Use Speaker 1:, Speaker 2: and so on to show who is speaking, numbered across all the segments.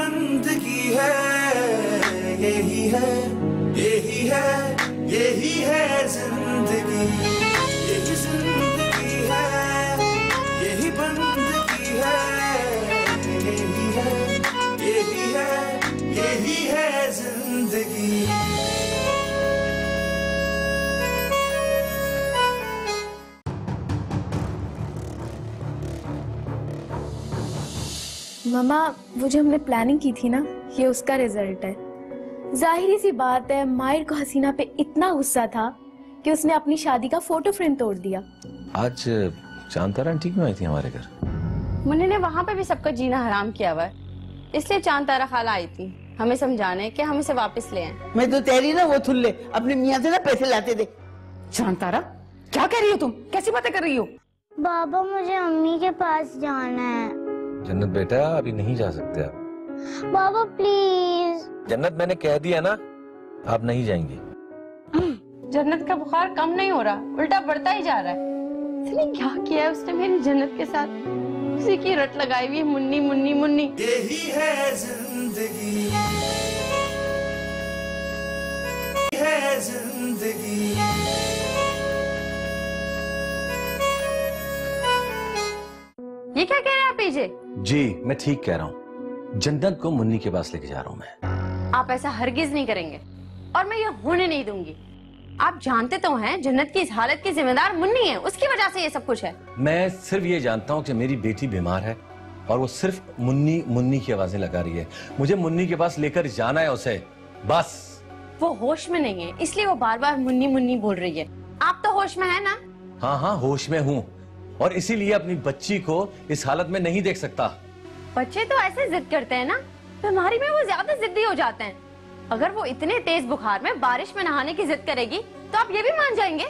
Speaker 1: बंदगी है, यही है, यही है, यही है जिंदगी, यही जिंदगी है, यही बंदगी है, यही है, यही है, यही है जिंदगी।
Speaker 2: मामा, वो जो हमने प्लानिंग की थी ना, ये उसका रिजल्ट है। जाहिर सी बात है, माहिर को हसीना पे इतना गुस्सा था कि उसने अपनी शादी का फोटो फ्रेम तोड़ दिया।
Speaker 3: आज चांद तारा ठीक में आई थी हमारे घर।
Speaker 4: मुन्नी ने वहाँ पे भी सबका जीना हराम किया हुआ है, इसलिए चांद तारा खाला आई थी हमें समझाने कि हम इसे वापस ले आए।
Speaker 5: मैं तो तेरी ना वो थुल्ले अपने मियाँ से ना पैसे लाते दे।
Speaker 6: चांद तारा, क्या कह रही हो तुम? कैसी बातें कर रही हो?
Speaker 7: बाबा, मुझे अम्मी के पास जाना है।
Speaker 3: जन्नत बेटा, अभी नहीं जा सकते आप।
Speaker 7: बाबा प्लीज।
Speaker 3: जन्नत, मैंने कह दिया ना, आप नहीं जाएंगी।
Speaker 4: जन्नत का बुखार कम नहीं हो रहा, उल्टा बढ़ता ही जा रहा है। इसने क्या किया है उसने मेरी जन्नत के साथ? उसी की रट लगाई हुई मुन्नी मुन्नी मुन्नी।
Speaker 1: यही है जिंदगी, है जिंदगी।
Speaker 4: ये क्या कह रहे हैं आप पीछे?
Speaker 3: जी मैं ठीक कह रहा हूँ, जन्नत को मुन्नी के पास लेके जा रहा हूँ मैं।
Speaker 4: आप ऐसा हरगिज नहीं करेंगे और मैं ये होने नहीं दूंगी। आप जानते तो हैं जन्नत की इस हालत की जिम्मेदार मुन्नी है, उसकी वजह से ये सब कुछ है।
Speaker 3: मैं सिर्फ ये जानता हूँ कि मेरी बेटी बीमार है और वो सिर्फ मुन्नी मुन्नी की आवाजें लगा रही है। मुझे मुन्नी के पास लेकर जाना है उसे, बस।
Speaker 4: वो होश में नहीं है, इसलिए वो बार बार मुन्नी मुन्नी बोल रही है। आप तो होश में है ना?
Speaker 3: हाँ हाँ, होश में हूँ और इसीलिए अपनी बच्ची को इस हालत में नहीं देख सकता।
Speaker 4: बच्चे तो ऐसे जिद करते हैं ना, बीमारी में वो ज्यादा जिद्दी हो जाते हैं। अगर वो इतने तेज बुखार में बारिश में नहाने की जिद करेगी तो आप ये भी मान जाएंगे?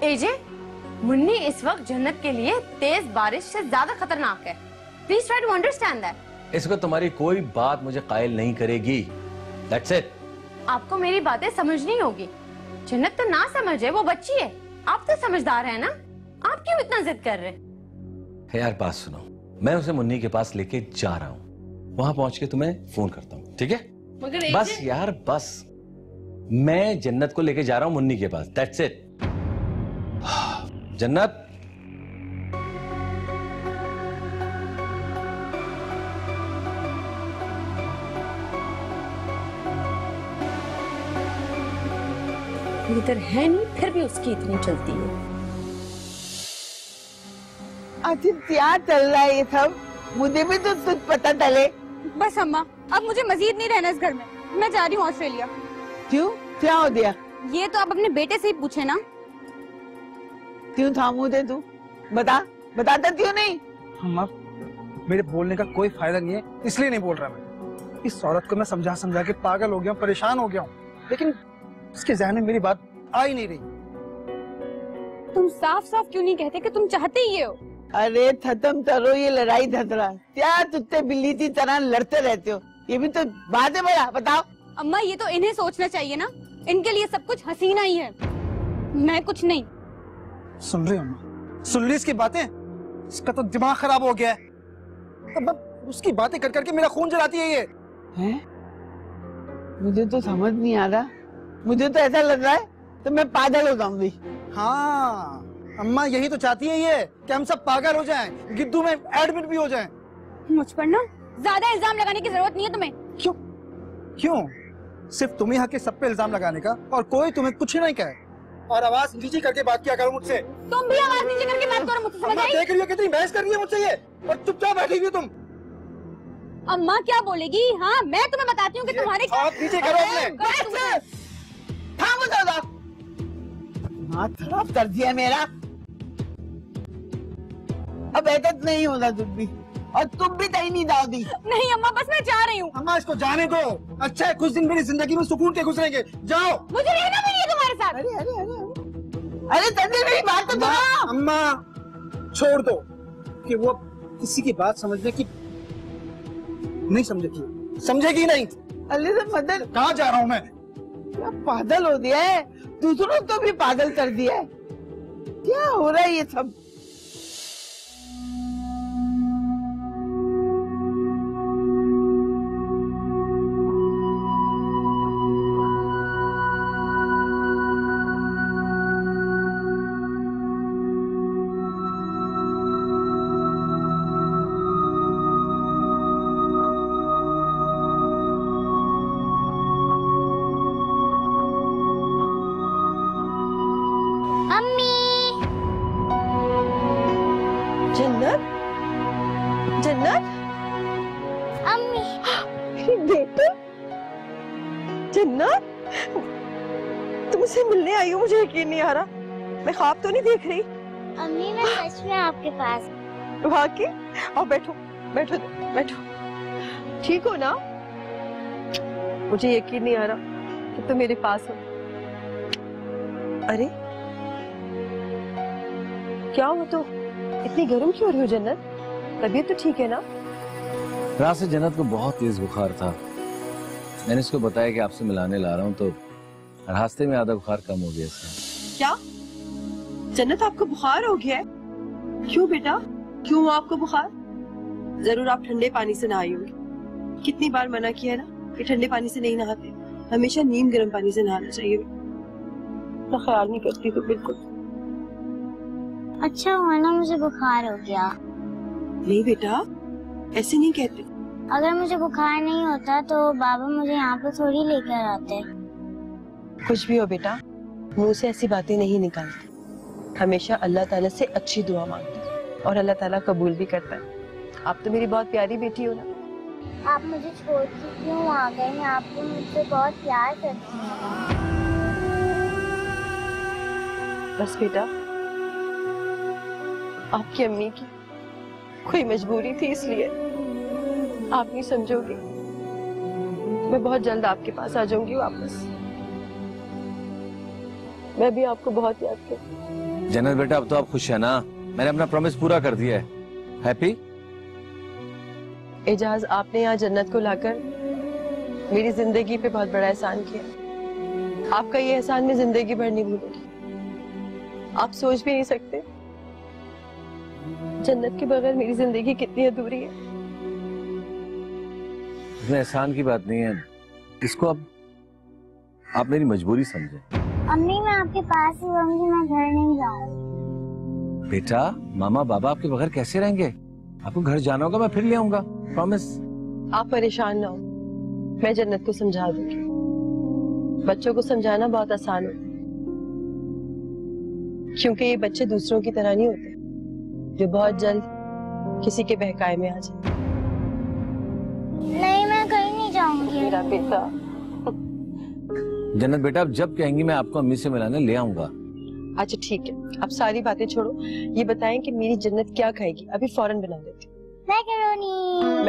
Speaker 4: एजे, मुन्नी इस वक्त जन्नत के लिए तेज बारिश से ज्यादा खतरनाक है। Please try to understand that.
Speaker 3: इस वक्त तुम्हारी कोई बात मुझे कायल नहीं करेगी। That's it.
Speaker 4: आपको मेरी बातें समझनी होगी। जन्नत तो ना समझ है, वो बच्ची है। आप तो समझदार है ना, आप क्यों इतना जिद कर रहे हैं?
Speaker 3: यार बात सुनो, मैं उसे मुन्नी के पास लेके जा रहा हूँ, वहां पहुंच के तुम्हें फोन करता हूँ, ठीक है?
Speaker 4: मगर
Speaker 3: बस यार बस, मैं जन्नत को लेके जा रहा हूँ मुन्नी के पास, दैट्स इट। जन्नत,
Speaker 4: इधर है नहीं, फिर भी उसकी इतनी चलती है।
Speaker 5: आखिर क्या चल रहा है ये सब? मुझे भी तो कुछ पता चले।
Speaker 8: बस अम्मा, अब मुझे मजीद नहीं रहना इस घर में। मैं जा रही हूँ ऑस्ट्रेलिया।
Speaker 5: क्यों? क्या हो गया?
Speaker 8: ये तो आप अपने बेटे से ही पूछे ना।
Speaker 5: क्यों थामू दे तू? बताता क्यों नहीं?
Speaker 9: अम्मा, मेरे बोलने का कोई फायदा नहीं है, इसलिए नहीं बोल रहा मैं। इस औरत को मैं समझा समझा के पागल हो गया हूँ, परेशान हो गया हूँ, लेकिन उसके ज़हन में मेरी बात आ ही नहीं रही।
Speaker 8: तुम साफ साफ क्यों नहीं कहते कि तुम चाहते ही ये हो?
Speaker 5: अरे खत्म करो ये लड़ाई झगड़ा। क्या कुत्ते बिल्ली की तरह लड़ते रहते हो? ये भी तो बात है बड़ा। बताओ
Speaker 8: अम्मा, ये तो इन्हें सोचना चाहिए ना, इनके लिए सब कुछ हसीना ही है, मैं कुछ नहीं।
Speaker 9: सुन रही अम्मा, सुन ली इसकी बातें? इसका तो दिमाग खराब हो गया है। अब उसकी बातें कर करके मेरा खून जलाती है ये।
Speaker 5: हैं? मुझे तो समझ नहीं आ रहा, मुझे तो ऐसा लग रहा है तो मैं पागल हो जाऊंगी।
Speaker 9: हाँ अम्मा, यही तो चाहती है ये कि हम सब पागल हो जाएं, गिद्दू में एडमिट भी हो जाएं।
Speaker 8: मुझ पर ना ज्यादा इल्जाम लगाने की जरूरत नहीं है तुम्हें।
Speaker 9: क्यों? क्यों? सिर्फ तुम ही हक है सब पे इल्जाम लगाने का और कोई तुम्हें कुछ नहीं कहे। और आवाज नीचे करके बात किया करो मुझसे।
Speaker 8: तुम भी आवाज नीचे करके बात करो मुझसे, समझ आई?
Speaker 9: देख रही हो कितनी बहस कर रही है मुझसे ये, और चुपचाप बैठी हुई हो तुम।
Speaker 8: अम्मा क्या बोलेगी? हाँ, मैं तुम्हें बताती हूँ कि तुम्हारे
Speaker 9: हाथ नीचे करो अपने।
Speaker 5: हाथ खराब कर दिया मेरा। अब ऐसा नहीं होना तुम भी, और तुम भी कहीं नहीं जाओगी।
Speaker 8: नहीं अम्मा, बस मैं जा रही हूँ।
Speaker 9: अम्मा इसको जाने दो, अच्छा है कुछ दिन मेरी जिंदगी में सुकून के गुजरेंगे। जाओ।
Speaker 8: मुझे रहना भी नहीं है तुम्हारे साथ।
Speaker 5: अरे अरे अरे अरे तंदे मेरी बात तो सुनो।
Speaker 9: अम्मा छोड़ दो कि वो किसी की बात समझने की नहीं समझेगी, समझेगी नहीं।
Speaker 5: अरे तो मदर,
Speaker 9: कहाँ जा रहा हूँ मैं?
Speaker 5: क्या पागल हो गया है, दूसरों को भी पागल कर दिया है। क्या हो रहा है ये सब?
Speaker 6: जन्नत,
Speaker 7: अम्मी
Speaker 6: मेरी बेटी जन्नत, तुमसे मिलने आई हो, मुझे यकीन नहीं आ रहा। मैं ख्वाब तो नहीं देख रही?
Speaker 7: अम्मी मैं सच में आपके पास।
Speaker 6: वाकई? आओ बैठो बैठो बैठो। ठीक हो ना? मुझे यकीन नहीं आ रहा कि तुम मेरे पास हो। अरे क्या हुआ, तो इतनी गर्म क्यों हो रही हो जन्नत? तबीयत तो ठीक है ना?
Speaker 3: रात से जन्नत को बहुत तेज बुखार था। मैंने इसको बताया कि आपसे मिलाने ला रहा हूँ, तो रास्ते में आधा बुखार कम हो गया इसका।
Speaker 6: क्या जन्नत, आपको बुखार हो गया है? क्यों बेटा, क्यों हुआ आपको बुखार? जरूर आप ठंडे पानी से नहाई होंगी। कितनी बार मना किया है ना कि ठंडे पानी से नहीं नहाते, हमेशा नीम गर्म पानी से नहाना चाहिए। तो ख्याल नहीं करती तो बिल्कुल।
Speaker 7: अच्छा हुआ ना मुझे बुखार हो गया।
Speaker 6: नहीं बेटा, ऐसे नहीं कहते।
Speaker 7: अगर मुझे बुखार नहीं होता तो बाबा मुझे यहाँ पे थोड़ी लेकर आते।
Speaker 6: कुछ भी हो बेटा, मुंह से ऐसी बातें नहीं निकालते। हमेशा अल्लाह ताला से अच्छी दुआ मांगते और अल्लाह ताला कबूल भी करता है। आप तो मेरी बहुत प्यारी बेटी हो ना।
Speaker 7: आप मुझे छोड़ के क्यों आ गए? मैं आपको मुझसे बहुत प्यार करती हूँ।
Speaker 6: बस बेटा, आपकी अम्मी की कोई मजबूरी थी, इसलिए आप नहीं समझोगी। मैं बहुत जल्द आपके पास आ जाऊंगी वापस। मैं भी आपको बहुत याद करती।
Speaker 3: जन्नत बेटा, अब तो आप खुश है ना? मैंने अपना प्रॉमिस पूरा कर दिया है। हैप्पी?
Speaker 6: एजाज, आपने यहाँ जन्नत को लाकर मेरी जिंदगी पे बहुत बड़ा एहसान किया। आपका ये एहसान मैं जिंदगी भर नहीं भूलूंगी। आप सोच भी नहीं सकते जन्नत के बगैर मेरी जिंदगी कितनी अधूरी है।
Speaker 3: इसमें एहसान की बात नहीं है, इसको अब आप मेरी मजबूरी समझे।
Speaker 7: अम्मी मैं आपके पास ही रहूंगी, मैं घर नहीं जाऊंगी।
Speaker 3: बेटा, मामा बाबा आपके बगैर कैसे रहेंगे? आपको घर जाना होगा, मैं फिर ले आऊंगा, प्रॉमिस।
Speaker 6: आप परेशान ना हो, मैं जन्नत को समझा दूंगी। बच्चों को समझाना बहुत आसान होता है, क्योंकि ये बच्चे दूसरों की तरह नहीं होते जो बहुत जल्द किसी के बहकाए में आ जाए।
Speaker 7: नहीं मैं कहीं नहीं जाऊंगी।
Speaker 6: मेरा बेटा।
Speaker 3: जन्नत बेटा, आप जब कहेंगी मैं आपको अम्मी से मिलाने ले आऊंगा।
Speaker 6: अच्छा ठीक है, अब सारी बातें छोड़ो, ये बताएं कि मेरी जन्नत क्या खाएगी? अभी फौरन बना देती हूँ।
Speaker 7: मैकरोनी।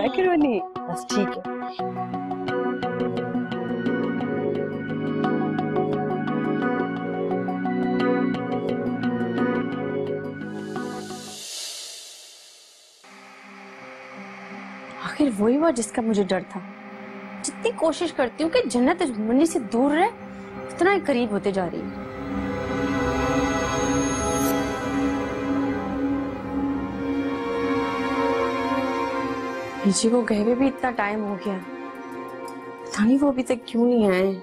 Speaker 6: मैकरोनी? बस ठीक है।
Speaker 4: आखिर वही हुआ जिसका मुझे डर था। जितनी कोशिश करती हूँ कि जन्नत मुन्नी से दूर रहे, उतना ही करीब होते जा रही है। पीछे को गए हुए भी इतना टाइम हो गया, पता नहीं वो अभी तक क्यों नहीं आए।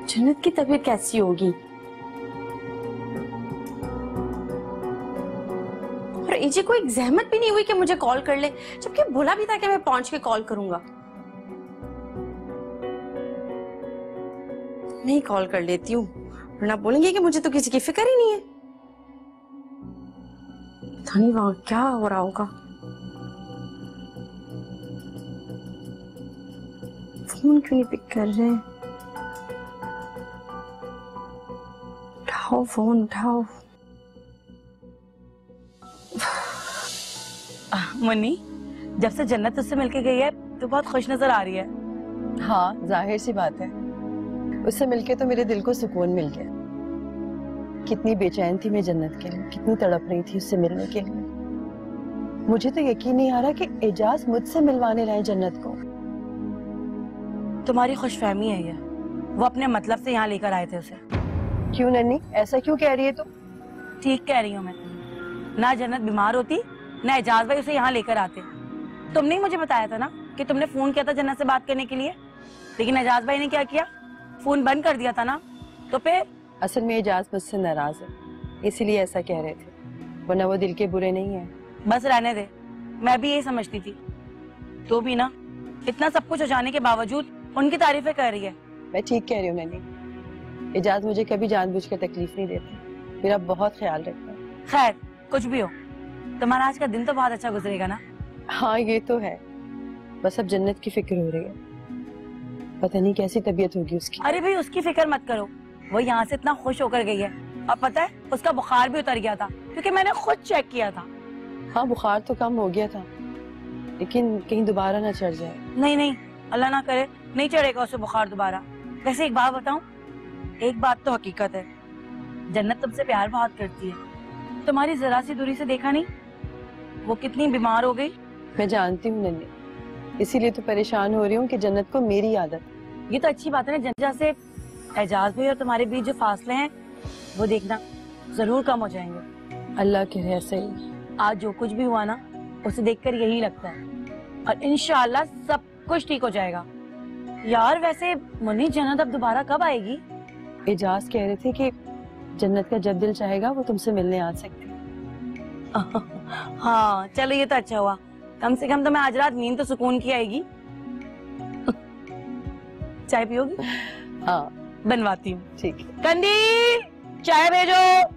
Speaker 4: जन्नत की तबीयत कैसी होगी? और एजे को एक जहमत भी नहीं हुई कि मुझे कॉल कर ले, जबकि बोला भी था कि मैं पहुंच के कॉल करूंगा। मैं ही कॉल कर लेती हूँ, वरना बोलेंगे कि मुझे तो किसी की फिक्र ही नहीं है। पता नहीं वहां क्या हो रहा होगा। फोन क्यों नहीं पिक कर रहे? उठाओ फोन, उठाओ।
Speaker 10: मुन्नी, जब से जन्नत उससे मिलके गई है तो बहुत खुश नजर आ रही है।
Speaker 6: हाँ, जाहिर सी बात है, उससे मिलके तो मेरे दिल को सुकून मिल गया। कितनी बेचैन थी मैं जन्नत के लिए, कितनी तड़प रही थी उससे मिलने के लिए। मुझे तो यकीन नहीं आ रहा कि एजाज मुझसे मिलवाने लाए जन्नत को।
Speaker 10: तुम्हारी खुशफहमी है ये, वो अपने मतलब से यहाँ लेकर आए थे उसे।
Speaker 6: क्यों नन्नी, ऐसा क्यों कह रही है तुम?
Speaker 10: ठीक कह रही हूँ मैं। ना जन्नत बीमार होती, ना एजाज भाई उसे यहाँ लेकर आते। तुमने ही मुझे बताया था ना कि तुमने फोन किया था जन्नत से बात करने के लिए, लेकिन एजाज भाई ने क्या किया? फोन बंद कर दिया था ना। तो फिर
Speaker 6: असल में एजाज मुझसे नाराज है, इसीलिए ऐसा कह रहे थे, वरना वो दिल के बुरे नहीं है।
Speaker 10: बस रहने दे, मैं भी यही समझती थी। तो भी ना, इतना सब कुछ हो जाने के बावजूद उनकी तारीफें कर रही है।
Speaker 6: मैं ठीक कह रही हूँ नन्नी, एजाज मुझे कभी जानबूझकर तकलीफ नहीं देता, मेरा बहुत ख्याल रखता है।
Speaker 10: खैर कुछ भी हो, तुम्हारा आज का दिन तो बहुत अच्छा गुजरेगा ना।
Speaker 6: हाँ ये तो है, बस अब जन्नत की फिक्र हो रही है, पता नहीं कैसी तबीयत होगी उसकी।
Speaker 10: अरे भाई उसकी फिक्र मत करो, वो यहाँ से इतना खुश होकर गई है और पता है उसका बुखार भी उतर गया था क्योंकि मैंने खुद चेक किया था।
Speaker 6: हाँ बुखार तो कम हो गया था, लेकिन कहीं दोबारा ना चढ़ जाए।
Speaker 10: नहीं नहीं, अल्लाह ना करे, नहीं चढ़ेगा उसे बुखार दोबारा। वैसे एक बात बताऊं, एक बात तो हकीकत है, जन्नत तुमसे प्यार बहुत करती है। तुम्हारी जरा सी दूरी से देखा नहीं वो कितनी बीमार हो गई।
Speaker 6: मैं जानती हूँ नन्ही, इसीलिए तो परेशान हो रही हूँ कि जन्नत को मेरी आदत।
Speaker 10: ये तो अच्छी बात है ना, जैसे एजाज भाई और तुम्हारे बीच जो फासले हैं वो देखना जरूर कम हो जाएंगे।
Speaker 6: अल्लाह के रह सही।
Speaker 10: आज जो कुछ भी हुआ ना उसे देखकर यही लगता है, और इंशाल्लाह सब कुछ ठीक हो जाएगा। यार वैसे मुन्नी जन्नत अब दोबारा कब आएगी?
Speaker 6: एजाज कह रहे थे कि जन्नत का जब दिल चाहेगा वो तुमसे मिलने आ सकती।
Speaker 10: हाँ चलो ये तो अच्छा हुआ, कम से कम तो मैं आज रात नींद तो सुकून की आएगी। चाय पियोगी?
Speaker 6: हाँ
Speaker 10: बनवाती हूँ।
Speaker 6: ठीक है।
Speaker 10: कंदी चाय भेजो।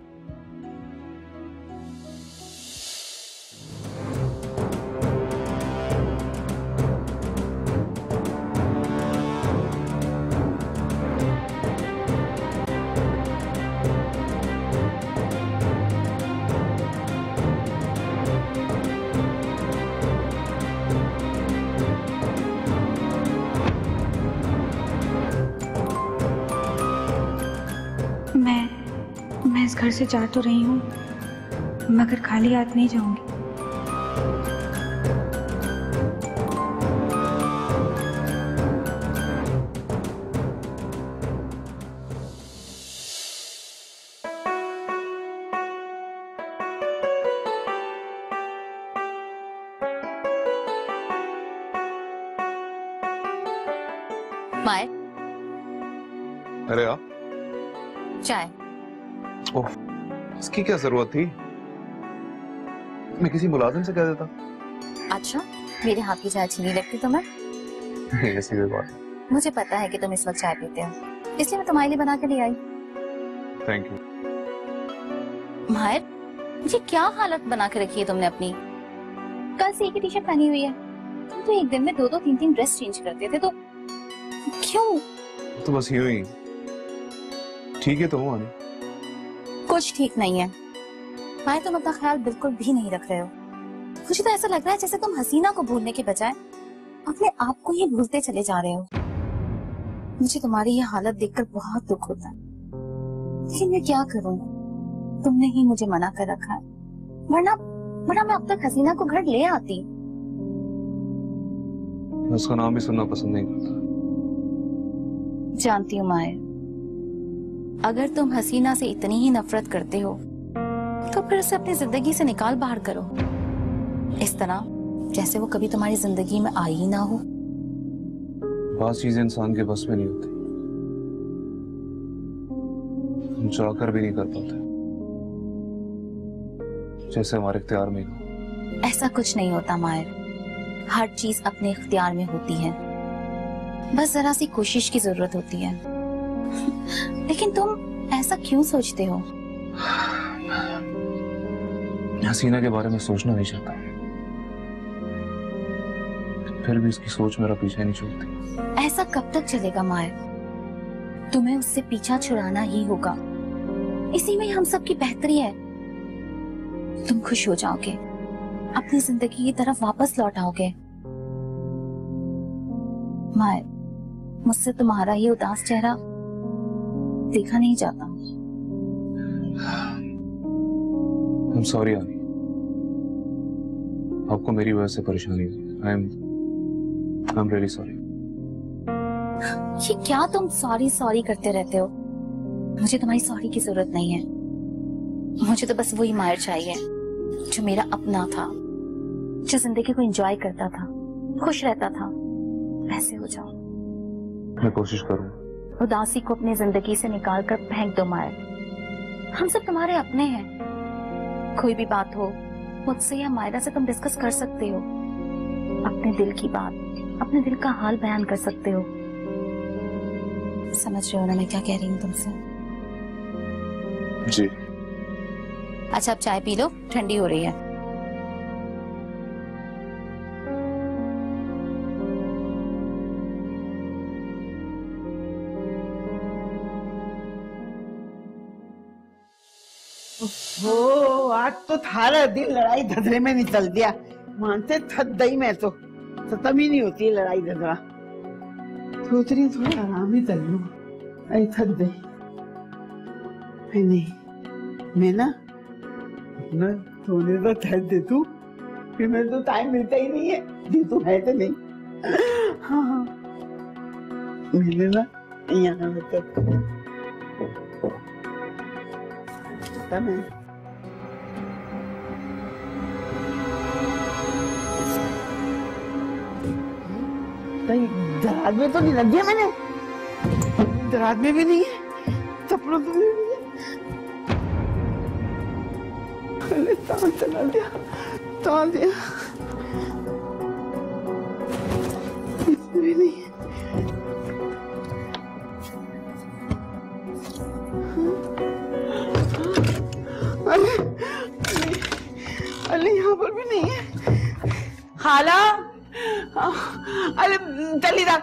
Speaker 11: मैं इस घर से जा तो रही हूँ, मगर खाली हाथ नहीं जाऊंगी।
Speaker 4: मायर,
Speaker 12: अरे आप
Speaker 4: चाय।
Speaker 12: ओह, इसकी क्या जरूरत थी? मैं किसी मुलाजिम से कह देता।
Speaker 4: अच्छा, मेरे हाथ की चाय अच्छी नहीं लगती तुम्हें?
Speaker 12: नहीं, ऐसी कोई बात नहीं।
Speaker 4: मुझे पता है कि तुम इस वक्त चाय पीते हो, इसलिए मैं तुम्हारे लिए बना के ले आई।
Speaker 12: Thank you.
Speaker 4: मायर, ये क्या हालत बना के रखी है तुमने अपनी? कल से एक ही टी शर्ट पहनी हुई है। तुम तो एक दिन में 2-2, 3-3 ड्रेस चेंज करते थे, तो क्यों?
Speaker 12: तो बस यूं ही। ठीक है तो हूँ आनी।
Speaker 4: कुछ ठीक नहीं है मायर, तुम अपना ख्याल बिल्कुल भी नहीं रख रहे हो। मुझे तो ऐसा लग रहा है जैसे तुम हसीना को भूलने के बजाय अपने आप को ही भूलते चले जा रहे हो। मुझे तुम्हारी ये हालत देखकर बहुत दुख होता है, लेकिन मैं क्या करूं? तुमने ही मुझे मना कर रखा है, वरना मैं अब तक हसीना को घर ले आती।
Speaker 12: मैं उसका नाम भी सुनना पसंद नहीं करता।
Speaker 4: जानती हूँ मायर, अगर तुम हसीना से इतनी ही नफरत करते हो तो फिर उसे अपनी जिंदगी से निकाल बाहर करो, इस तरह जैसे वो कभी तुम्हारी जिंदगी में आई ही ना हो।
Speaker 12: बात चीजें इंसान के बस में नहीं होती, हम चाहकर भी नहीं कर पाते, जैसे हमारे इख्तियार में हो।
Speaker 4: ऐसा कुछ नहीं होता मायर, हर चीज अपने इख्तियार में होती है, बस जरा सी कोशिश की जरूरत होती है। लेकिन तुम ऐसा क्यों सोचते हो?
Speaker 12: हसीना के बारे में सोचना नहीं चाहता, फिर भी उसकी सोच मेरा पीछा नहीं छोड़ती।
Speaker 4: ऐसा कब तक चलेगा मायर? तुम्हें उससे पीछा छुड़ाना ही होगा, इसी में हम सब की बेहतरी है। तुम खुश हो जाओगे, अपनी जिंदगी की तरफ वापस लौट आओगे। मायर, मुझसे तुम्हारा ये उदास चेहरा देखा नहीं जाता।
Speaker 12: I'm sorry आनी, आपको मेरी वजह से परेशानी हुई। I'm really sorry।
Speaker 4: ये क्या तुम सॉरी करते रहते हो? मुझे तुम्हारी सॉरी की जरूरत नहीं है। मुझे तो बस वही मायर चाहिए जो मेरा अपना था, जो जिंदगी को एंजॉय करता था, खुश रहता था। ऐसे हो जाओ।
Speaker 12: मैं कोशिश करूँ।
Speaker 4: उदासी को अपनी जिंदगी से निकाल कर फेंक दो मायर। हम सब तुम्हारे अपने हैं। कोई भी बात हो मुझसे या मायरा से तुम डिस्कस कर सकते हो, अपने दिल की बात, अपने दिल का हाल बयान कर सकते हो। समझ रहे हो ना मैं क्या कह रही हूँ तुमसे?
Speaker 12: जी।
Speaker 4: अच्छा अब चाय पी लो, ठंडी हो रही है।
Speaker 5: ओ आज तो थारा दिन लड़ाई झगड़े में निकल दिया। मानते थक गई मैं तो, खत्म ही नहीं होती लड़ाई झगड़ा। सोच रही थोड़ा आराम ही कर लूं, अरे थक गई। नहीं मैं ना अपना सोने का ठहर दे तू, फिर मेरे तो टाइम मिलता ही नहीं है, जी तू है तो नहीं। हाँ हाँ मैंने ना यहाँ पता मैं दराज में तो नहीं लग गया मैंने, दराज में भी नहीं है, चप्पलों में भी नहीं है। अरे तान चला दिया, तान दिया, इसमें भी नहीं है। अरे यहाँ पर भी नहीं है।
Speaker 10: खाला
Speaker 5: अरे चली जा,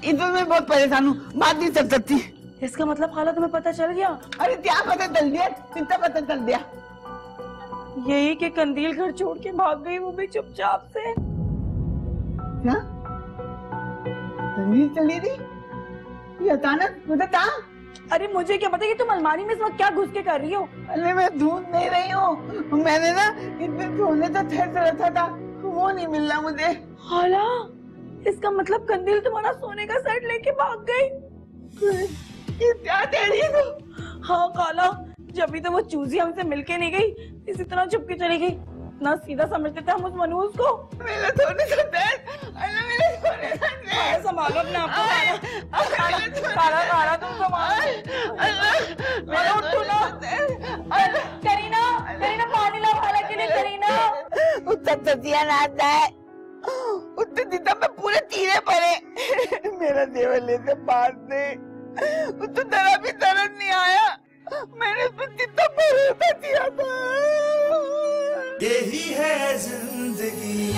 Speaker 5: इधर मैं बहुत परेशान हूँ, बात नहीं कर सकती।
Speaker 10: इसका मतलब खाला तुम्हें पता चल गया?
Speaker 5: अरे क्या पता चल गया, कितना पता चल गया?
Speaker 10: यही कि कंदील घर छोड़ के भाग गई, वो भी चुपचाप से।
Speaker 5: क्या कंदील चली गई ये अचानक? मुझे कहा?
Speaker 10: अरे मुझे क्या पता कि तुम अलमारी में इस वक्त क्या घुस के कर रही हो?
Speaker 5: अरे मैं ढूंढ नहीं रही हूँ, मैंने ना इतने सोने का ठहर रखा था, वो नहीं मिल रहा मुझे।
Speaker 10: खाला इसका मतलब कंदील तुम्हारा सोने का सेट लेके भाग गई।
Speaker 5: ये क्या कह रही है?
Speaker 10: हाँ खाला, जब भी तो वो चूजी हमसे मिलके नहीं गई, इसी तरह छुप के चली गई। ना सीधा समझते थे हम उस मनूज को।
Speaker 5: मेरा सोने का सेट, अरे मेरा सोने का सेट।
Speaker 10: संभालो अपने आप को। खाला तुम संभालो। उठो ना। करीना, करीना पानी ला खाला के लिए। करीना
Speaker 5: उत्तर तजिया नाच है, उत्तर दिता में पूरे तीरे पड़े। मेरा देवर लेते बात से उत्तर तरह भी तरह नहीं आया, मैंने उस पर जितना भरोसा किया था।
Speaker 1: यही है जिंदगी।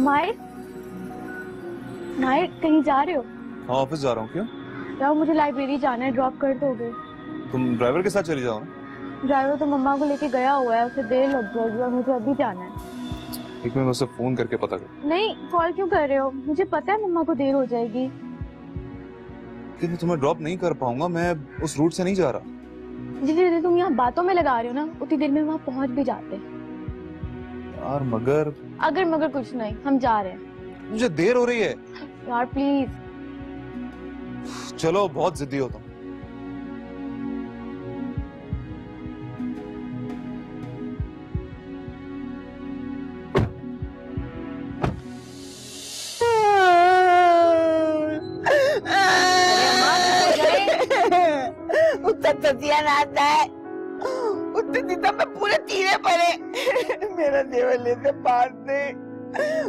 Speaker 2: माइक कहीं जा रहे हो?
Speaker 12: हाँ ऑफिस जा रहा हूँ। क्यों?
Speaker 2: यार मुझे लाइब्रेरी जाना है, ड्रॉप कर दोगे?
Speaker 12: तुम ड्राइवर के साथ चली जाओ ना।
Speaker 2: ड्राइवर तो मम्मा को लेके गया हुआ है, उसे देर लग जाएगी और मुझे अभी जाना है।
Speaker 12: एक मिनट उसे फोन करके पता कर।
Speaker 2: नहीं कॉल क्यों कर रहे हो? मुझे पता है मम्मा को देर हो जाएगी।
Speaker 12: कि मैं तुम्हें ड्रॉप नहीं कर पाऊंगा, मैं उस रूट से नहीं जा रहा।
Speaker 2: जितनी देर तुम यहाँ बातों में लगा रहे हो ना, उतनी देर में वहाँ पहुँच भी जाते।
Speaker 12: यार मगर
Speaker 2: अगर मगर कुछ नहीं, हम जा रहे हैं।
Speaker 12: मुझे देर हो रही है
Speaker 2: यार प्लीज।
Speaker 12: चलो बहुत जिद्दी होता हूँ।
Speaker 5: उत्तर तजिया नाच है, उत्तर दिता में पूरे तीरे पड़े। मेरा देवर लेते बात से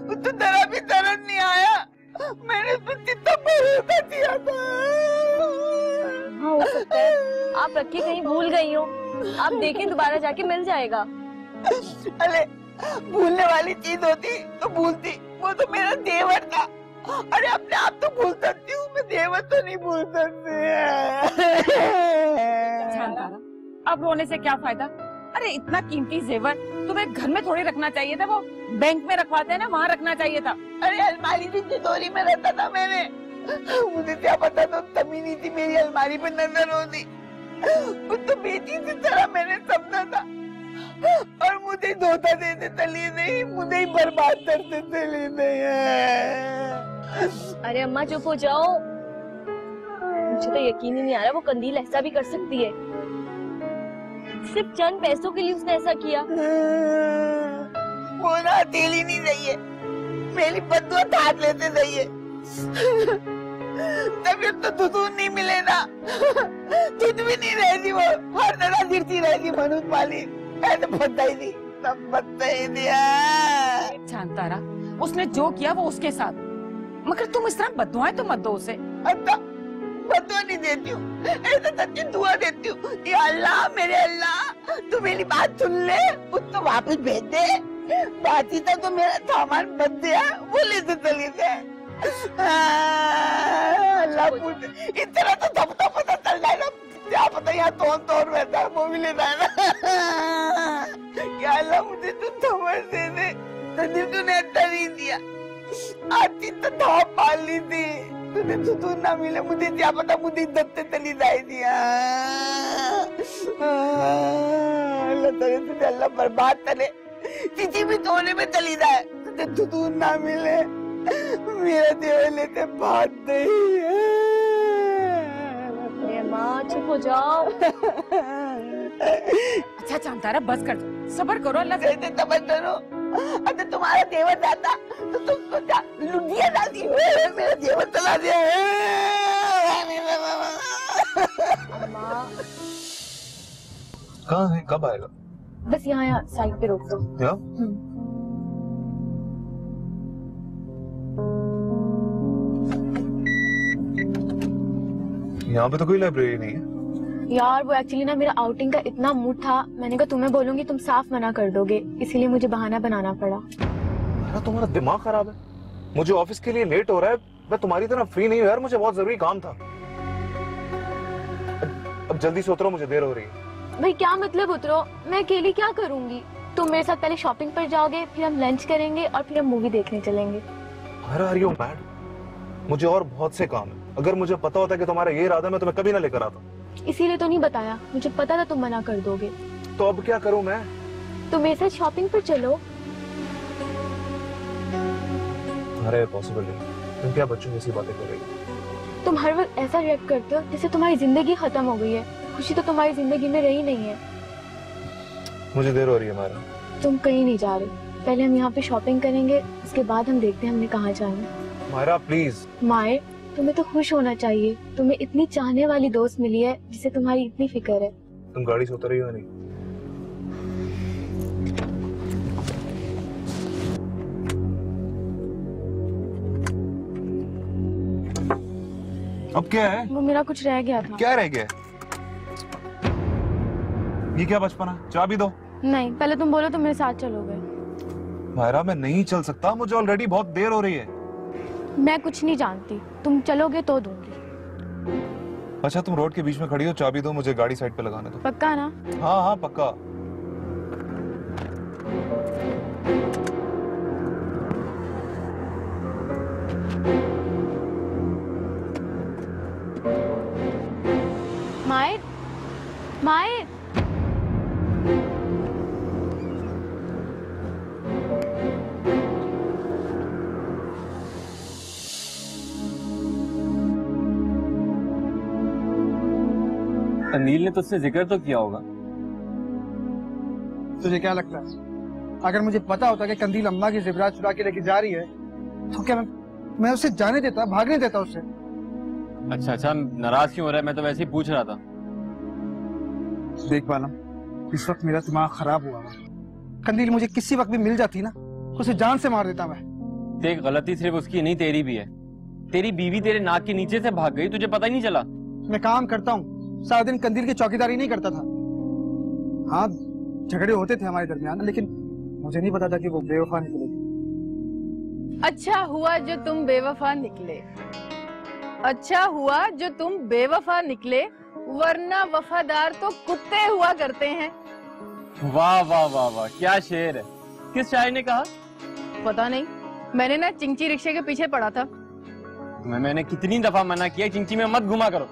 Speaker 5: उत्तर तरह भी तरह नहीं आया, मैंने उस पर जितना भरोसा किया था।
Speaker 4: हाँ हो सकता है आप रख के कहीं भूल गई हो, आप देखें दोबारा जाके मिल जाएगा।
Speaker 5: अरे भूलने वाली चीज होती तो भूलती, वो तो मेरा देवर था। अरे अपने आप तो भूल सकती हूँ, मैं देवर तो नहीं भूल सकती।
Speaker 10: अब रोने से क्या फायदा? अरे इतना कीमती जेवर तुम्हें घर में थोड़ी रखना चाहिए था, वो बैंक में रखवाते हैं ना, वहाँ रखना चाहिए था।
Speaker 5: अरे अलमारी की तिजोरी में रहता था मैंने, मुझे क्या पता तो तभी नहीं थी मेरी अलमारी पे नजर होती। तो बेटी की तरह मैंने समझा था और मुझे धोखा देते चली नहीं, मुझे ही बर्बाद करते चली नहीं है।
Speaker 4: अरे अम्मा चुप हो जाओ, मुझे तो यकीन ही नहीं आ रहा वो कंदील ऐसा भी कर सकती है। सिर्फ चंद पैसों के लिए उसने ऐसा किया।
Speaker 5: वो ना अकेली नहीं रही है, मेरी बदुआ हाथ लेते रही है। तबीयत तो दुसून नहीं मिले ना, दूध भी नहीं रहती, वो हर तरह गिरती रहती। मनुष्य वाली ऐसे पता ही नहीं, सब पता ही दिया।
Speaker 10: शांतारा, उसने जो किया वो उसके साथ, मगर तुम इस तरह बददुआएं तो मत दो उसे।
Speaker 5: अच्छा बदुआ नहीं देती हूँ, ऐसे सच्ची दुआ देती हूँ। या अल्लाह, मेरे अल्लाह, तू मेरी बात सुन ले, उसको वापस भेज दे। बाकी तक तो मेरा सामान बच गया, वो लेते चली जाए। अल्लाह मुझे इतना तो सबको पता चल जाए ना, क्या पता यहाँ तोड़ रहता है वो भी लेता है ना। क्या अल्लाह मुझे तू समझ दे दे, तंदीर तूने अड्डा नहीं दिया, आज तो धाप पाल ली थी, तुझे सुकून ना मिले, मुझे क्या पता मुझे इज्जत से चली जाए दिया। अल्लाह तेरे तुझे अल्लाह बर्बाद करे, किसी भी कोने में चली जाए, तुझे सुकून ना मिले, मेरा देवर लेते भाग गई।
Speaker 2: माँ चुप हो जाओ।
Speaker 13: अच्छा चांतारा बस कर दो, सब्र करो, अल्लाह से
Speaker 5: सब्र करो। अगर तुम्हारा देवर जाता तो तुमको लुटिया डालती, मेरा देवर चला दिया।
Speaker 12: कहाँ है, कब आएगा?
Speaker 2: बस यहाँ साइड पे रोक दो।
Speaker 12: यहाँ पे तो कोई लाइब्रेरी नहीं है
Speaker 2: यार, वो एक्चुअली ना मेरा आउटिंग का इतना मूड था, मैंने कहा तुम्हें बोलूंगी तुम साफ मना कर दोगे, इसीलिए मुझे बहाना बनाना पड़ा।
Speaker 12: यार तुम्हारा दिमाग खराब है, मुझे ऑफिस के लिए लेट हो रहा है, मैं तुम्हारी तरह फ्री नहीं हूँ यार, मुझे बहुत जरूरी काम था। अब जल्दी से उतरो, मुझे देर हो रही है।
Speaker 2: भाई क्या मतलब उतरो, मैं अकेली क्या करूंगी? तुम मेरे साथ पहले शॉपिंग पर जाओगे, फिर हम लंच करेंगे और फिर हम मूवी देखने चलेंगे।
Speaker 12: अरे आर यू मैड? मुझे और बहुत से काम है, अगर मुझे पता होता कि तुम्हारा ये इरादा, मैं तुम्हें कभी ना लेकर आता।
Speaker 2: इसीलिए तो नहीं बताया, मुझे पता था तुम मना कर दोगे।
Speaker 12: तो अब क्या करूं मैं?
Speaker 2: तुम मेरे साथ शॉपिंग पर चलो।
Speaker 12: अरे पॉसिबल नहीं, तुम क्या बच्चों जैसी बातें कर रही हो?
Speaker 2: तुम हर वक्त ऐसा रिएक्ट करते हो जैसे तुम्हारी जिंदगी खत्म हो गई है, खुशी तो तुम्हारी जिंदगी में रही नहीं है।
Speaker 12: मुझे देर हो रही है मायरा।
Speaker 2: तुम कहीं नहीं जा रहे, पहले हम यहाँ पे शॉपिंग करेंगे, उसके बाद हम देखते हैं हमने कहाँ जाना है।
Speaker 12: मायरा प्लीज।
Speaker 2: मायर, तुम्हें तो खुश होना चाहिए, तुम्हें इतनी चाहने वाली दोस्त मिली है जिसे तुम्हारी इतनी फिक्र है।
Speaker 12: तुम गाड़ी से उतर रही हो नहीं? अब क्या है?
Speaker 2: वो मेरा कुछ रह गया था।
Speaker 12: क्या रह गया? ये क्या बचपना? चाबी दो।
Speaker 2: नहीं, पहले तुम बोलो तुम मेरे साथ चलोगे।
Speaker 12: मायरा मैं नहीं चल सकता, मुझे ऑलरेडी बहुत देर हो रही है।
Speaker 2: मैं कुछ नहीं जानती, तुम चलोगे तो दूंगी।
Speaker 12: अच्छा तुम रोड के बीच में खड़ी हो, चाबी दो, मुझे गाड़ी साइड पे लगाने दो।
Speaker 2: पक्का ना?
Speaker 12: हाँ हाँ पक्का।
Speaker 2: मायर, मायर,
Speaker 3: अनिल ने तुझसे जिक्र तो किया होगा।
Speaker 9: तुझे क्या लगता है, अगर मुझे पता होता कि कंदील अम्मा की ज़ेवरात चुरा के लेके जा रही है तो क्या मैं उसे जाने देता, भागने देता उससे?
Speaker 3: अच्छा नाराज क्यों हो रहा है? मैं तो वैसे ही पूछ रहा था।
Speaker 9: देख बालम, इस वक्त मेरा दिमाग खराब हुआ है। कंदील मुझे किसी वक्त भी मिल जाती ना, उसे जान से मार देता मैं।
Speaker 3: देख गलती सिर्फ उसकी नहीं तेरी भी है। तेरी बीवी तेरे नाक के नीचे से भाग गई, तुझे पता ही नहीं चला।
Speaker 9: मैं काम करता हूँ, सारा दिन कंदील की चौकीदारी नहीं करता था। हाँ झगड़े होते थे हमारे दरमियान, लेकिन मुझे नहीं पता था कि वो बेवफा निकलेगी।
Speaker 13: अच्छा हुआ जो तुम बेवफा निकले, अच्छा हुआ जो तुम बेवफा निकले, वरना वफादार तो कुत्ते हुआ करते हैं।
Speaker 3: वाह वाह वाह वाह, क्या शेर है। किस शायर ने कहा?
Speaker 13: पता नहीं, मैंने ना चिंची रिक्शे के पीछे पड़ा था।
Speaker 3: मैंने कितनी दफा मना किया चिंची में मत घुमा करो,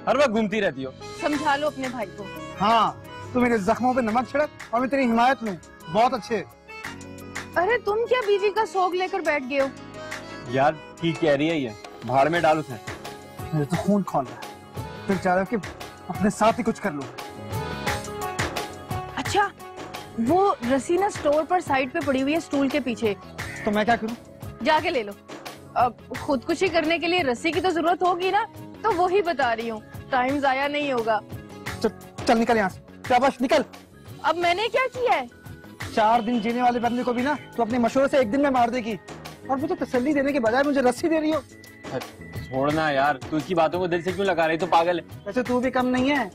Speaker 3: हर वक्त घूमती रहती हो।
Speaker 13: समझा लो अपने भाई को।
Speaker 9: हाँ तू मेरे जख्मों पे नमक छिड़क और मैं तेरी हिमायत में। बहुत अच्छे।
Speaker 13: अरे तुम क्या बीवी का सोग लेकर बैठ गए हो?
Speaker 3: यार ठीक कह रही है ये, भाड़ में डाल उसे।
Speaker 9: मेरे तो खून खोल रहा है, फिर चाह रहा कि अपने साथ ही कुछ कर लूं।
Speaker 13: अच्छा वो रसीना स्टोर पर साइड पे पड़ी हुई है स्टूल के पीछे।
Speaker 9: तो मैं क्या करूं?
Speaker 13: जाके ले लो। अब खुदकुशी करने के लिए रस्सी की तो जरूरत होगी ना, तो वो ही बता रही हूँ, टाइम जाया नहीं होगा।
Speaker 9: चल निकल यहाँ से, शाबाश निकल।
Speaker 13: अब मैंने क्या किया है?
Speaker 9: 4 दिन जीने वाले बंदे को भी ना तो अपने मशवरे से 1 दिन में मार देगी, और मुझे तसल्ली देने के बजाय मुझे रस्सी दे रही हो।
Speaker 3: छोड़ना यार, तू इसकी बातों को दिल से क्यों लगा रही? तो पागल है।
Speaker 9: वैसे तू भी कम नहीं है।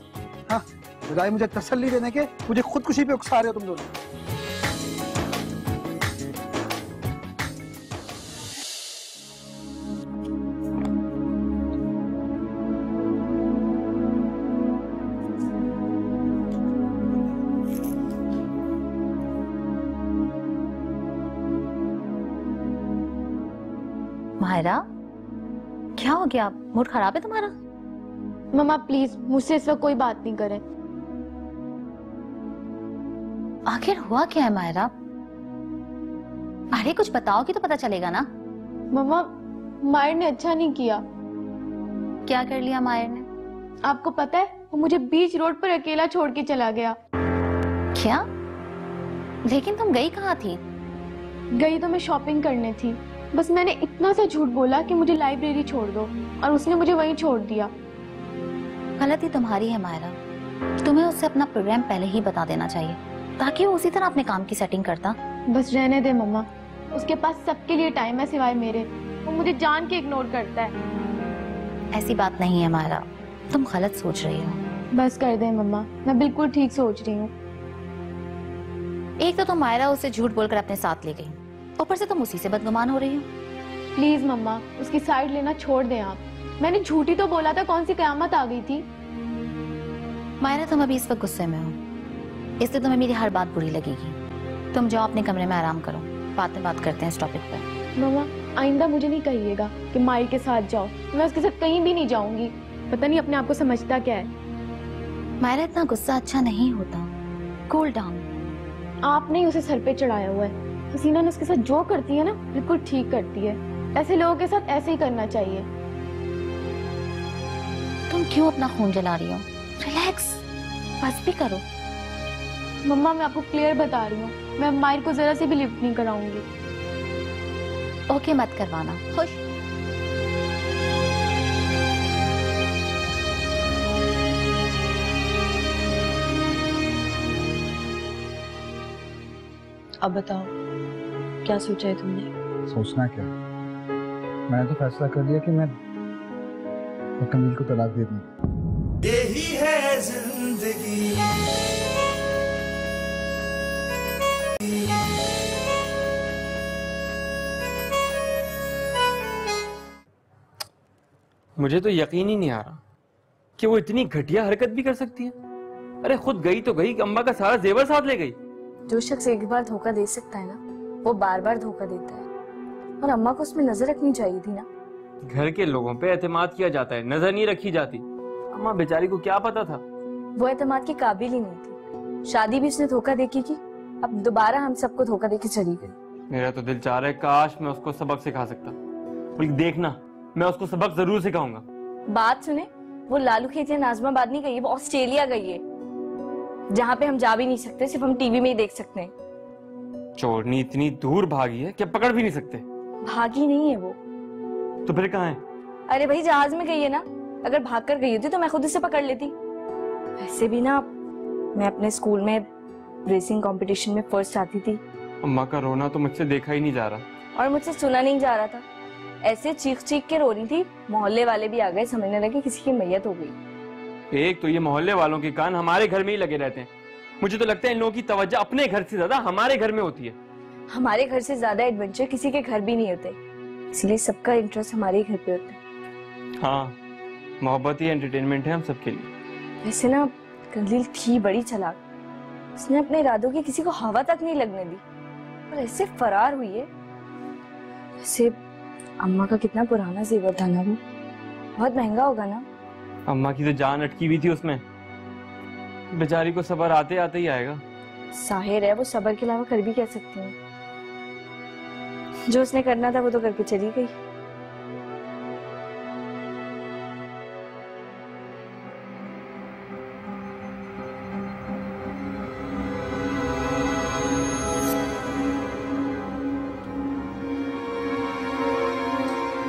Speaker 9: हाँ बजाय मुझे तसल्ली देने के मुझे खुदकुशी पे उकसा रहे हो तुम दोनों।
Speaker 14: माहिरा, क्या हो गया? मूड खराब है तुम्हारा?
Speaker 2: मम्मा प्लीज मुझसे इस वक्त कोई बात नहीं करें।
Speaker 14: आखिर हुआ क्या है माहिरा? अरे कुछ बताओगी तो पता चलेगा ना।
Speaker 2: मम्मा मायर ने अच्छा नहीं किया।
Speaker 14: क्या कर लिया मायर ने?
Speaker 2: आपको पता है वो मुझे बीच रोड पर अकेला छोड़ के चला गया।
Speaker 14: क्या? लेकिन तुम गई कहाँ थी?
Speaker 2: गई तो मैं शॉपिंग करने थी, बस मैंने इतना सा झूठ बोला कि मुझे लाइब्रेरी छोड़ दो और उसने मुझे वहीं छोड़ दिया।
Speaker 14: गलती तुम्हारी है मायरा, तुम्हें उससे अपना प्रोग्राम पहले ही बता देना चाहिए ताकि वो उसी तरह अपने काम की सेटिंग करता।
Speaker 2: बस रहने दे मम्मा, उसके पास सबके लिए टाइम है सिवाय मेरे। वो मुझे जान के इग्नोर करता है।
Speaker 14: ऐसी बात नहीं है मायरा, तुम गलत सोच रही हो।
Speaker 2: बस कर दे मम्मा, मैं बिल्कुल ठीक सोच रही हूँ।
Speaker 14: एक तो तुम मायरा उसे झूठ बोलकर अपने साथ ले गई, ऊपर से तुम उसी से बदगुमान हो रही हो।
Speaker 2: प्लीज मम्मा उसकी साइड लेना छोड़ दें आप। मैंने झूठी तो बोला था, कौन सी कयामत आ गई थी।
Speaker 14: मायरा तुम अभी इस वक्त गुस्से में हो, इसलिए तुम्हें मेरी हर बात बुरी लगेगी। तुम जाओ अपने कमरे में आराम करो, बाद में बात करते हैं इस टॉपिक पर।
Speaker 2: मम्मा आइंदा मुझे नहीं कहिएगा कि मायर के साथ जाओ, मैं उसके साथ कहीं भी नहीं जाऊंगी। पता नहीं अपने आप को समझता क्या है।
Speaker 14: मायरा इतना गुस्सा अच्छा नहीं होता, कूल डाउन।
Speaker 2: आपने ही उसे सर पे चढ़ाया हुआ है। हसीना ने उसके साथ जो करती है ना बिल्कुल ठीक करती है। ऐसे लोगों के साथ ऐसे ही करना चाहिए।
Speaker 14: तुम क्यों अपना खून जला रही हो? रिलैक्स, बस भी करो।
Speaker 2: मम्मा मैं आपको क्लियर बता रही हूँ, मैं मायर को जरा से भी लिफ्ट नहीं कराऊंगी।
Speaker 14: ओके मत करवाना। खुश।
Speaker 6: अब बताओ क्या सोचा है तुमने?
Speaker 9: सोचना क्या, मैंने तो फैसला कर दिया कि मैं कमील को तलाक दे दूंगा।
Speaker 1: यही है जिंदगी।
Speaker 15: मुझे तो यकीन ही नहीं आ रहा कि वो इतनी घटिया हरकत भी कर सकती है। अरे खुद गई तो गई, अम्मा का सारा जेवर साथ ले गई।
Speaker 2: जो शख्स एक बार धोखा दे सकता है ना, वो बार बार धोखा देता है। और अम्मा को उसमें नजर रखनी चाहिए थी ना।
Speaker 15: घर के लोगों पे एतमाद किया जाता है, नजर नहीं रखी जाती। अम्मा बेचारी को क्या पता था?
Speaker 2: वो एतमाद के काबिल ही नहीं थी। शादी भी उसने धोखा देके की, अब दोबारा हम सबको धोखा देके चली गई।
Speaker 15: मेरा तो दिल चाह रहा है काश मैं उसको सबक सिखा सकता। बल्कि देखना, मैं उसको सबक जरूर सिखाऊंगा।
Speaker 2: बात सुने, वो लालू खेत नाजमाबाद नहीं गई है, वो ऑस्ट्रेलिया गई है, जहाँ पे हम जा भी नहीं सकते, सिर्फ हम टीवी में ही देख सकते हैं।
Speaker 15: चोरनी इतनी दूर भागी है कि पकड़ भी नहीं सकते।
Speaker 2: भागी नहीं है वो।
Speaker 15: तो फिर कहाँ है?
Speaker 2: अरे भाई जहाज में गई है ना, अगर भाग कर गई होती तो मैं खुद इसे पकड़ लेती। वैसे भी ना मैं अपने स्कूल में रेसिंग कंपटीशन में फर्स्ट आती थी।
Speaker 15: अम्मा का रोना तो मुझसे देखा ही नहीं जा रहा
Speaker 2: और मुझसे सुना नहीं जा रहा था। ऐसे चीख चीख के रो रही थी, मोहल्ले वाले भी आ गए, समझने लगे किसी की मैयत हो गई।
Speaker 15: एक तो ये मोहल्ले वालों के कान हमारे घर में ही लगे रहते हैं। मुझे तो लगता है इन लोगों की तवज्जो अपने घर से ज्यादा हमारे घर में होती है।
Speaker 2: हमारे घर से ज्यादा एडवेंचर किसी के घर भी नहीं होते, इसलिए सबका इंटरेस्ट हमारे ही घर पे होता है।
Speaker 15: हाँ, मोहब्बत ही एंटरटेनमेंट है हम सबके लिए।
Speaker 2: वैसे ना कंदील थी बड़ी चालाक, उसने अपने इरादों की किसी को हवा तक नहीं लगने दी और ऐसे फरार हुई है। वैसे अम्मा का कितना पुराना जेवर था ना, वो बहुत महंगा होगा ना।
Speaker 15: अम्मा की तो जान अटकी हुई थी उसमें, बेचारी को सब्र आते आते ही आएगा।
Speaker 2: साहिर है, वो सब्र के अलावा कर भी कह सकती हूँ। जो उसने करना था वो तो करके चली गई।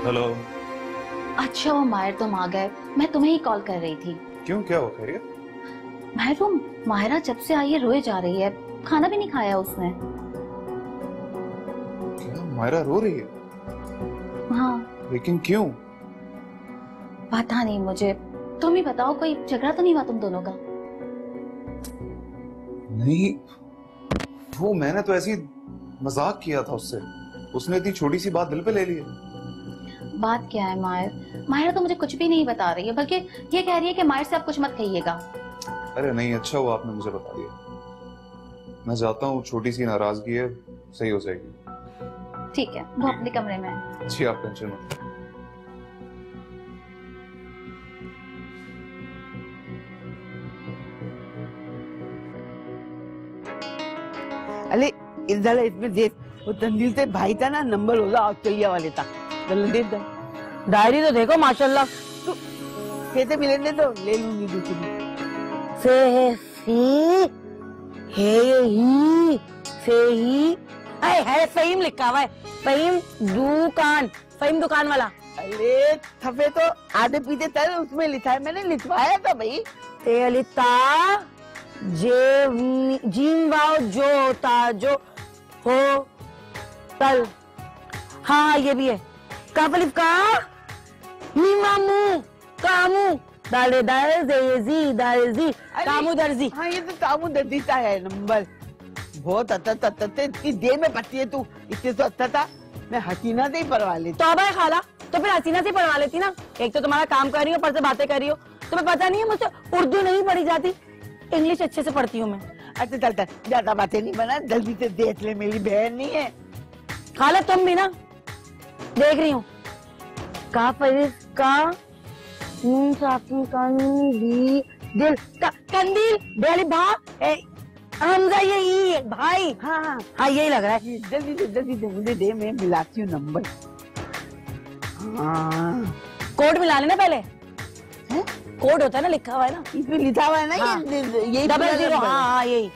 Speaker 12: हेलो।
Speaker 14: अच्छा वो माहिर तुम आ गए, मैं तुम्हें ही कॉल कर रही थी।
Speaker 12: क्यों, क्या हो खैरियत?
Speaker 14: माहिर वो माहिरा जब से आई है रोए जा रही है, खाना भी नहीं खाया उसने।
Speaker 12: क्या मायरा रो रही है?
Speaker 14: हाँ।
Speaker 12: लेकिन क्यों?
Speaker 14: पता नहीं मुझे, तुम ही बताओ, कोई झगड़ा तो नहीं हुआ तुम दोनों का?
Speaker 12: नहीं, वो मैंने तो ऐसी मजाक किया था उससे, उसने इतनी छोटी सी बात दिल पे ले ली है।
Speaker 14: बात क्या है माहिर? माहिरा तो मुझे कुछ भी नहीं बता रही है, बल्कि ये कह रही है कि माहिर से आप कुछ मत कहिएगा।
Speaker 12: अरे नहीं, अच्छा हुआ आपने मुझे बता दिया। मैं जाता हूँ, छोटी सी नाराजगी है, सही हो जाएगी।
Speaker 14: ठीक है, वो अपने कमरे में है।
Speaker 12: जी आप टेंशन मत।
Speaker 5: अरे इधर इसमें देख, वो तंदील से भाई था ना, नंबर होगा ऑस्ट्रेलिया वाले था। चल दे दे।
Speaker 10: डायरी तो देखो माशाल्लाह।
Speaker 5: तू कैसे मिलेंगे तो ले लूंगी दूसरी।
Speaker 10: है फहीम लिखा हुआ है। फहीम दुकान वाला।
Speaker 5: अरे थफे तो आधे पीते तर उसमें लिखा है, मैंने लिखवाया था भाई।
Speaker 10: जीन वाओ जो होता जो हो तल। हाँ ये भी है। काफलिफ का मीमामू कामू दाले दाले जेजी दालजी कामू दर्जी।
Speaker 5: हाँ ये तो कामू दर्जी का है नंबर। बहुत अच्छा इतनी देर में पढ़ती है तू, इससे तो अच्छा था मैं हसीना से ही पढ़वा लेती।
Speaker 10: तो भाई खाला तो फिर हसीना से पढ़वा लेती ना। एक तो तुम्हारा काम कर रही हो, ऊपर से बातें कर रही हो। तुम्हें पता नहीं है मुझसे उर्दू नहीं पढ़ी जाती, इंग्लिश अच्छे से पढ़ती हूँ मैं। अच्छा
Speaker 5: चलता ज्यादा बातें नहीं बना, जल्दी से देख ले, मेरी बहन नहीं है।
Speaker 10: खाला तुम भी ना देख रही हूँ। का दिल कंदील बेली भा हमजा यही भाई। हाँ यही लग रहा है।
Speaker 5: जल्दी मुझे दे, मैं मिलाती हूँ नंबर। हाँ
Speaker 10: कोड मिला लेना पहले। कोड होता है ना, लिखा हुआ है ना,
Speaker 5: इसमें लिखा हुआ है ना।
Speaker 10: हाँ।
Speaker 5: यही
Speaker 10: 00। हाँ यही।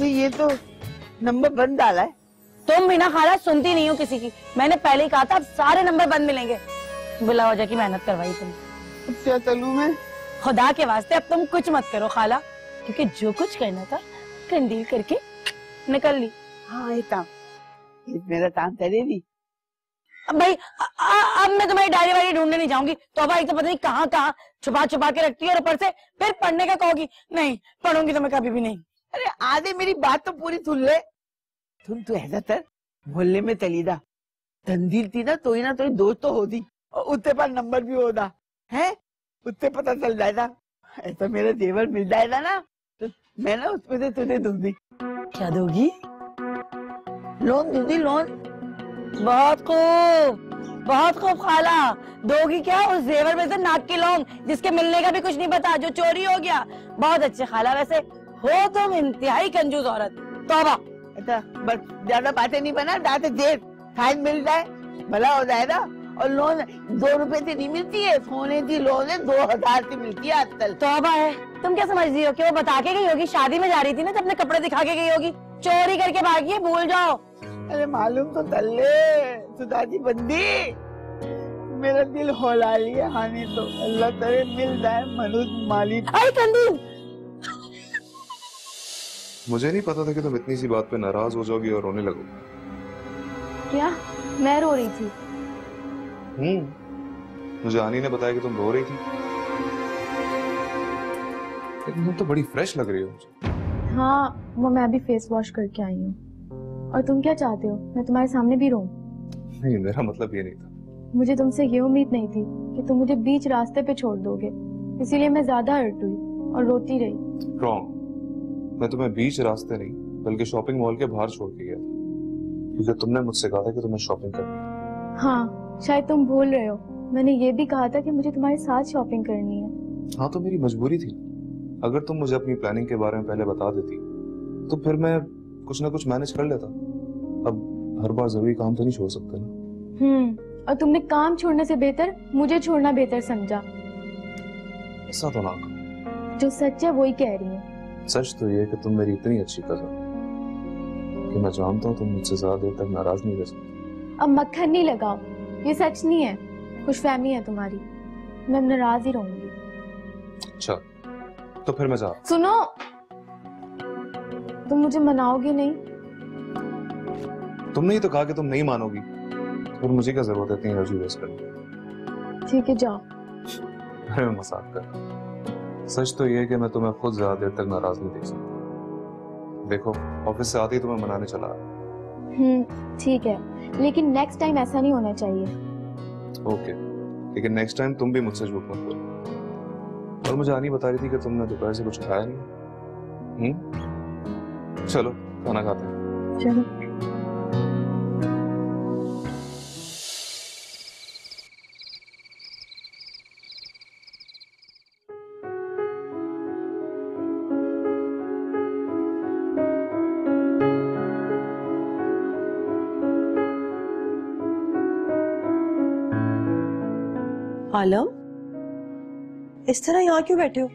Speaker 5: ये तो नंबर बंद डाला है।
Speaker 10: तुम भी ना खाला सुनती नहीं हो किसी की। मैंने पहले ही कहा था अब सारे नंबर बंद मिलेंगे। बिला वजह की मेहनत करवाई तुम।
Speaker 5: क्या चलूं मैं?
Speaker 10: खुदा के वास्ते अब तुम कुछ मत करो खाला, क्योंकि जो कुछ करना था कंदील करके निकल ली।
Speaker 5: हाँ ये काम मेरा काम करेगी।
Speaker 10: अब भाई अब मैं तुम्हारी डायरी वायरी ढूंढने नहीं जाऊंगी। तो भाई तो पता नहीं कहाँ छुपा के रखती है, और ऊपर से फिर पढ़ने का कहोगी। नहीं पढ़ूंगी तो मैं कभी भी नहीं।
Speaker 5: अरे आधे मेरी बात तो पूरी सुन ले। तुम तो ऐसा कर, मोहल्ले में चली जा। तंदील थी ना तो ही ना, तो दोस्त तो होती और उसके पास नंबर भी होता है, उससे पता चल जाएगा। ऐसा मेरा जेवर मिल जाएगा ना, तो मैं ना उसमें से तुझे दूंगी।
Speaker 10: क्या दोगी?
Speaker 5: लोन दूंगी, लोन।
Speaker 10: बहुत खूब खाला। दोगी क्या? उस जेवर में से नाक की लौंग जिसके मिलने का भी कुछ नहीं पता, जो चोरी हो गया। बहुत अच्छे खाला, वैसे हो तुम इंतहाई कंजूस औरत। तौबा।
Speaker 5: अच्छा बस ज्यादा बातें नहीं बना, ज्यादा देर फाइन मिल जाए भला हो जाएगा। और लोन 2 रुपए से नहीं मिलती है, सोने की लोन है 2000 की मिलती है आजकल।
Speaker 10: तौबा है। तुम क्या समझ रही हो कि वो बता के गई होगी? शादी में जा रही थी ना, जब अपने कपड़े दिखा के गई होगी। चोरी करके भागी है, भूल जाओ।
Speaker 5: अरे मालूम तो कर ले सुधाजी बंदी, मेरा दिल हौला लिया। हानि तो अल्लाह करे मिल जाए मनुष्य मालिक।
Speaker 10: अरे कंदील,
Speaker 12: मुझे नहीं पता था कि तुम इतनी सी बात पे नाराज हो जाओगी और रोने लगोगी।
Speaker 2: क्या मैं रो रही थी?
Speaker 12: मुझे आनी ने बताया कि तुम रो रही थी, लेकिन तुम तो बड़ी फ्रेश लग रही हो मुझे।
Speaker 2: हाँ वो मैं अभी फेस वॉश करके आई हूँ। और तुम क्या चाहते हो, मैं तुम्हारे सामने भी रोऊं?
Speaker 12: नहीं मेरा मतलब ये नहीं था।
Speaker 2: मुझे तुमसे ये उम्मीद नहीं थी कि तुम मुझे बीच रास्ते पे छोड़ दोगे, इसीलिए मैं ज्यादा हर्ट हुई और रोती रही।
Speaker 12: रॉन्ग। मैं तुम्हें बीच रास्ते नहीं बल्कि शॉपिंग मॉल के बाहर छोड़ के गया था, क्योंकि तुमने मुझसे कहा था कि तुम्हें शॉपिंग करनी है।
Speaker 2: हाँ शायद तुम भूल रहे हो, मैंने ये भी कहा था कि मुझे तुम्हारे साथ शॉपिंग करनी है।
Speaker 12: हाँ तो मेरी मजबूरी थी। अगर तुम मुझे अपनी प्लानिंग के बारे में पहले बता देती तो फिर मैं कुछ ना कुछ मैनेज कर लेता। अब हर बार जरूरी काम तो नहीं छोड़ सकते ना।
Speaker 2: और तुमने काम छोड़ने से बेहतर मुझे छोड़ना बेहतर समझा।
Speaker 12: ऐसा तो ना कहो।
Speaker 2: जो सच है वही कह रही हूँ।
Speaker 12: सच तो ये कि तुम मेरी इतनी अच्छी कज़न कि मैं जानता हूँ तुम मुझसे ज्यादा देर तक नाराज नहीं रह सकती।
Speaker 2: अब मक्खन नहीं लगाओ, ये सच नहीं है, खुशफहमी है तुम्हारी। मैं नाराज ही रहूंगी।
Speaker 12: अच्छा तो फिर मैं जा।
Speaker 2: सुनो, तुम मुझे मनाओगे नहीं?
Speaker 12: तुमने ही तो कहा कि तुम नहीं मानोगी, और मुझे क्या जरूरत है इतनी एनर्जी वेस्ट करने।
Speaker 2: ठीक है जाओ।
Speaker 12: अरे मैं मजाक कर। सच तो ये है कि मैं तुम्हें खुद ज्यादा देर तक नाराज नहीं देख सकता। देखो ऑफिस से आते ही तुम्हें मनाने चला,
Speaker 2: ठीक है, लेकिन नेक्स्ट टाइम ऐसा नहीं होना चाहिए।
Speaker 12: ओके, लेकिन नेक्स्ट टाइम तुम भी मुझसे झूठ मत बोलो। और मुझे आनी बता रही थी कि तुमने दोपहर से कुछ खाया नहीं। चलो खाना खाते हैं।
Speaker 2: चलो।
Speaker 6: आलम, इस तरह यहाँ क्यों बैठे हो?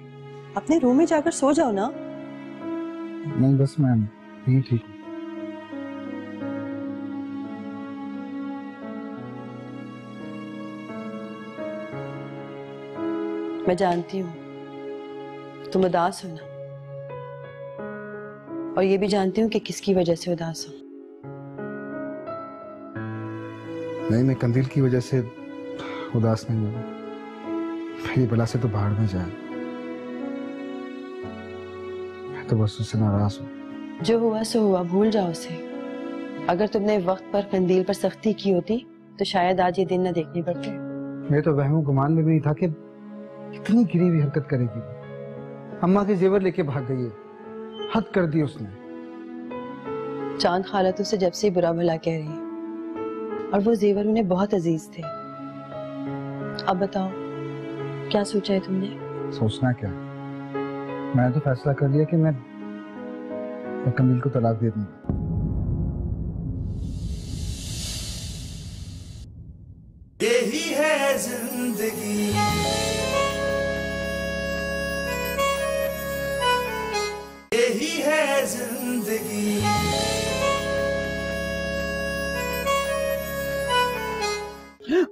Speaker 6: अपने रूम में जाकर सो जाओ ना।
Speaker 9: नहीं बस मैं नहीं ठीक हूँ।
Speaker 6: मैं जानती हूँ तुम उदास हो ना, और ये भी जानती हूँ कि किसकी वजह से उदास हो।
Speaker 9: नहीं, मैं कंदील की वजह से उदास नहीं हूँ। ये बला से तो बाहर में जाए, मैं तो बस उससे नाराज हूँ।
Speaker 6: जो हुआ सो हुआ, भूल जाओ उसे। अगर तुमने वक्त पर कंदील पर सख्ती की होती तो शायद आज ये दिन न देखने पड़ते।
Speaker 9: मैं तो वहमों गुमान में भी नहीं था कि इतनी गिरी हुई हरकत करेगी। अम्मा के जेवर लेके भाग गई है, हद कर दी उसने।
Speaker 6: चांद खाला तो उसे जब से बुरा भला कह रही है, और वो जेवर उन्हें बहुत अजीज थे। अब बताओ क्या सोचा है तुमने?
Speaker 9: सोचना क्या, मैंने तो फैसला कर लिया कि मैं कंदील को तलाक दे दूंगा।
Speaker 1: यही है जिंदगी, यही है जिंदगी।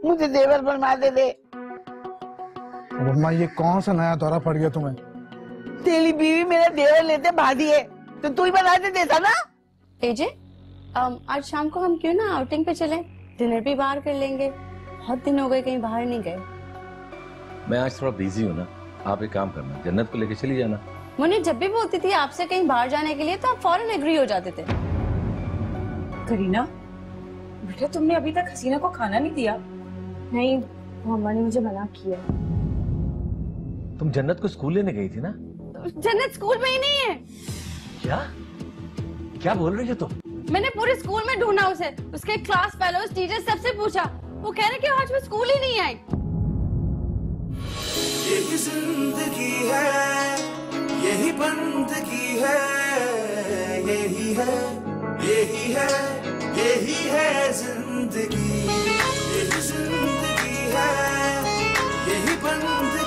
Speaker 5: मुझे देवर बनवा दे।
Speaker 9: अब अम्मा ये कौन सा नया दौरा पड़ गया तुम्हें?
Speaker 5: तेरी बीवी मेरा देवर लेते भादी है, तो तू ही बना दे देता ना।
Speaker 8: एजे, आज शाम को हम क्यों ना आउटिंग पे चलें? डिनर भी बाहर कर लेंगे। बहुत दिन हो गए कहीं बाहर नहीं गए।
Speaker 3: मैं आज थोड़ा बिजी हूँ ना, आप एक काम करना, जन्नत को लेके चली जाना।
Speaker 8: मुन्नी जब भी बोलती थी आपसे कहीं बाहर जाने के लिए तो आप फौरन एग्री हो जाते थे।
Speaker 10: करीना, बेटा तुमने अभी तक हसीना को खाना नहीं दिया।
Speaker 2: नहीं, मम्मा ने मुझे मना किया।
Speaker 3: तुम जन्नत को स्कूल लेने गई थी ना?
Speaker 8: जन्नत स्कूल में ही नहीं है।
Speaker 3: क्या क्या बोल रही हो तुम?
Speaker 8: मैंने पूरे स्कूल में ढूंढा उसे, उसके क्लास फेलोज, टीचर सबसे पूछा। वो कह रहे कि आज वो स्कूल ही नहीं आई।
Speaker 1: यही जिंदगी है, यही बंदगी है, यही है, यही है, यही है जिंदगी। यही जिंदगी है, यही बंदगी